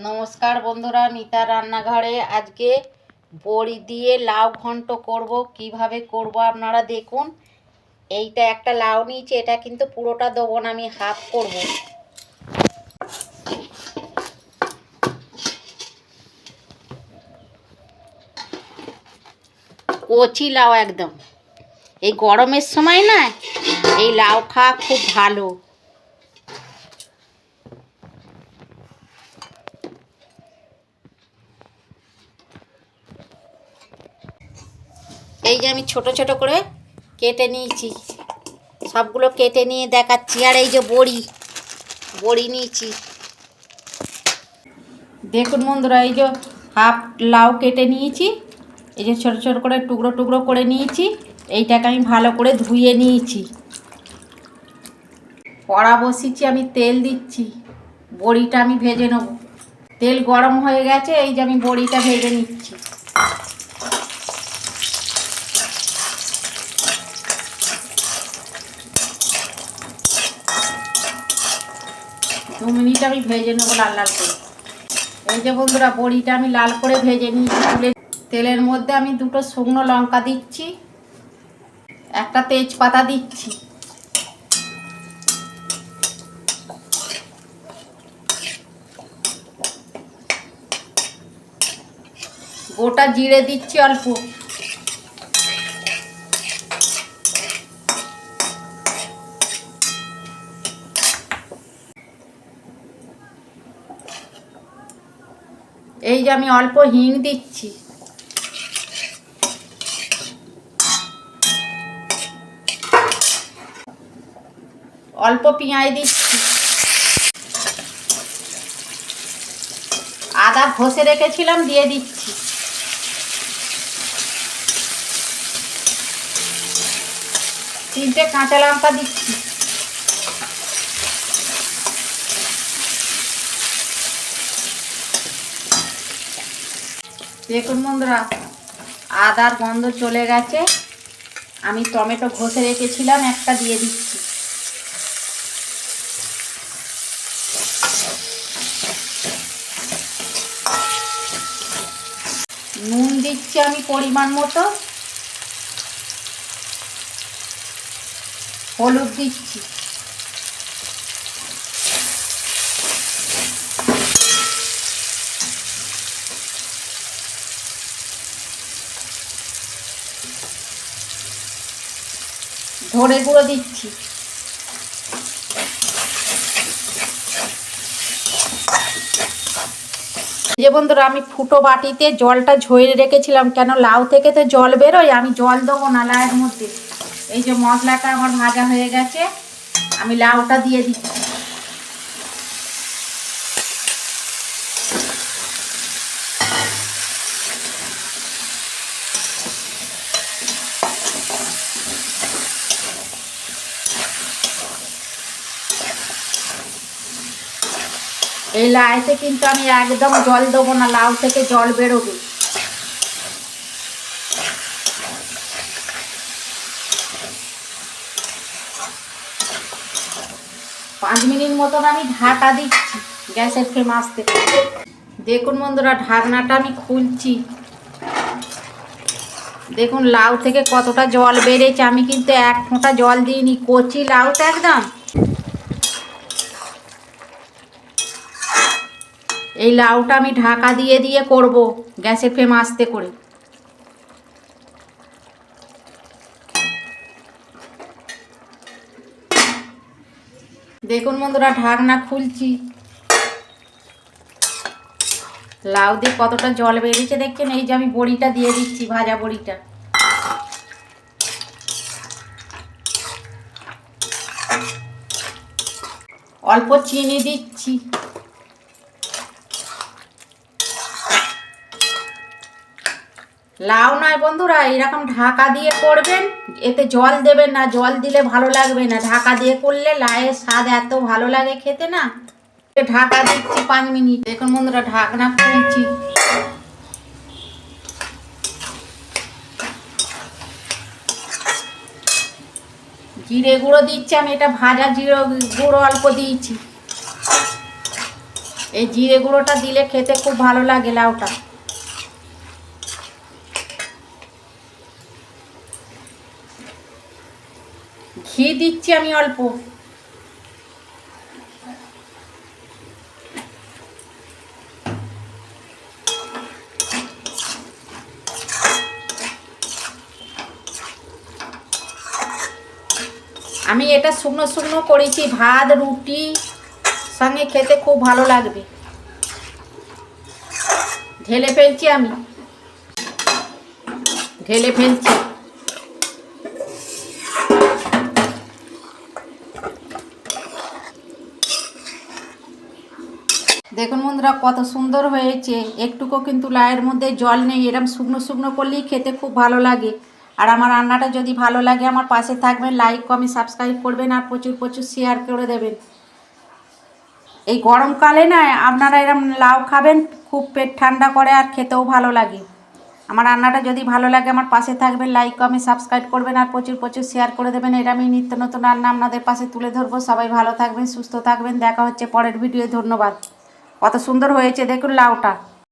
নমস্কার বন্ধুরা, মিতা রান্নাঘরে আজকে বড়ি দিয়ে লাউ ঘন্ট করব। কিভাবে করব আপনারা দেখুন। এইটা একটা লাউ নিয়েছি, এটা কিন্তু পুরোটা দেবো না, আমি হাফ করব। কচি লাউ একদম, এই গরমের সময় না এই লাউ খাওয়া খুব ভালো। এই যে আমি ছোট ছোট করে কেটে নিয়েছি, সবগুলো কেটে নিয়ে দেখাচ্ছি। আর এই যে বড়ি নিয়েছি, দেখুন বন্ধুরা, এই যে হাফ লাউ কেটে নিয়েছি, এই যে ছোট ছোট করে টুকরো টুকরো করে নিয়েছি। এইটাকে আমি ভালো করে ধুয়ে নিয়েছি। কড়া বসিয়েছি, আমি তেল দিচ্ছি, বড়িটা আমি ভেজে নেব। তেল গরম হয়ে গেছে, এই যে আমি বড়িটা ভেজে নিচ্ছি। দু মিনিট আমি ভেজে নেবো লাল লাল করে। এই যে বন্ধুরা, বড়িটা আমি লাল করে ভেজে নিয়েছি তুলে। তেলের মধ্যে আমি দুটো শুকনো লঙ্কা দিচ্ছি, একটা তেজপাতা দিচ্ছি, গোটা জিরে দিচ্ছি অল্প, এই যে আমি অল্প হিং দিচ্ছি, অল্প পেঁয়াজ দিচ্ছি, আদা ঘষে রেখেছিলাম দিয়ে দিচ্ছি, তিনটে কাঁচা লঙ্কা দিচ্ছি, দেখুন বন্ধুরা, আদার গন্ধ চলে গেছে। আমি টমেটো ঘষে রেখেছিলাম, একটা দিয়ে দিচ্ছি, নুন দিচ্ছি আমি পরিমাণ মতো, হলুদ দিচ্ছি, ধনে গুঁড়ো দিচ্ছি, যে বন্ধুরা, আমি ফুটো বাটিতে জলটা ঝরিয়ে রেখেছিলাম, কেন লাউ থেকে তো জল বেরোয়, আমি জল দেবো না লাউয়ের মধ্যে। এই যে মশলাটা আমার ভাজা হয়ে গেছে, আমি লাউটা দিয়ে দিচ্ছি। এই লাউতে কিন্তু আমি একদম জল দেবো না, লাউ থেকে জল বেরোবে। 5 মিনিট মতন আমি ঢাকা দিচ্ছি গ্যাসের ফ্লেম আস্তে। দেখুন বন্ধুরা, ঢাকনাটা আমি খুলছি, দেখুন লাউ থেকে কতটা জল বেড়েছে। আমি কিন্তু এক ফোঁটা জল দিইনি, কচি লাউটা একদম। এই লাউটা আমি ঢাকা দিয়ে দিয়ে করব, গ্যাসের ফ্লেম আস্তে করে। দেখুন বন্ধুরা, ঢাকনা খুলছি, লাউ দিয়ে কতটা জল বেরিয়েছে দেখছেন। এই যে আমি বড়িটা দিয়ে দিচ্ছি, ভাজা বড়িটা, অল্প চিনি দিচ্ছি, লাউ নয় বন্ধুরা, এরকম ঢাকা দিয়ে করবেন, এতে জল দেবেন না, জল দিলে ভালো লাগবে না। ঢাকা দিয়ে করলে লাউয়ের স্বাদ এত ভালো লাগে খেতে না। ঢাকা দিচ্ছি 5 মিনিট। দেখুন বন্ধুরা, ঢাকনা খুলছি, জিরে গুঁড়ো দিচ্ছি, আমি এটা ভাজা জিরে গুঁড়ো অল্প দিয়েছি, এই জিরে গুঁড়োটা দিলে খেতে খুব ভালো লাগে লাউটা। ঘি দিচ্ছি আমি অল্প। আমি এটা শুকনো শুকনো করেছি, ভাত রুটি সঙ্গে খেতে খুব ভালো লাগবে। ঢেলে ফেলছি, আমি ঢেলে ফেলছি। দেখুন বন্ধুরা কত সুন্দর হয়েছে, একটুকু কিন্তু লাউয়ের মধ্যে জল নেই। এরকম শুকনো শুকনো করলেই খেতে খুব ভালো লাগে। আর আমার রান্নাটা যদি ভালো লাগে আমার পাশে থাকবেন, লাইক কমেন্ট সাবস্ক্রাইব করবেন আর প্রচুর প্রচুর শেয়ার করে দেবেন। এই গরমকালে না আপনারা এরকম লাউ খাবেন, খুব পেট ঠান্ডা করে আর খেতেও ভালো লাগে। আমার রান্নাটা যদি ভালো লাগে আমার পাশে থাকবেন, লাইক কমেন্ট সাবস্ক্রাইব করবেন আর প্রচুর প্রচুর শেয়ার করে দেবেন। এটা আমি নিত্য নতুন রান্না আপনাদের পাশে তুলে ধরবো। সবাই ভালো থাকবেন, সুস্থ থাকবেন, দেখা হচ্ছে পরের ভিডিওয়ে। ধন্যবাদ। কত সুন্দর হয়েছে দেখুন লাউটা।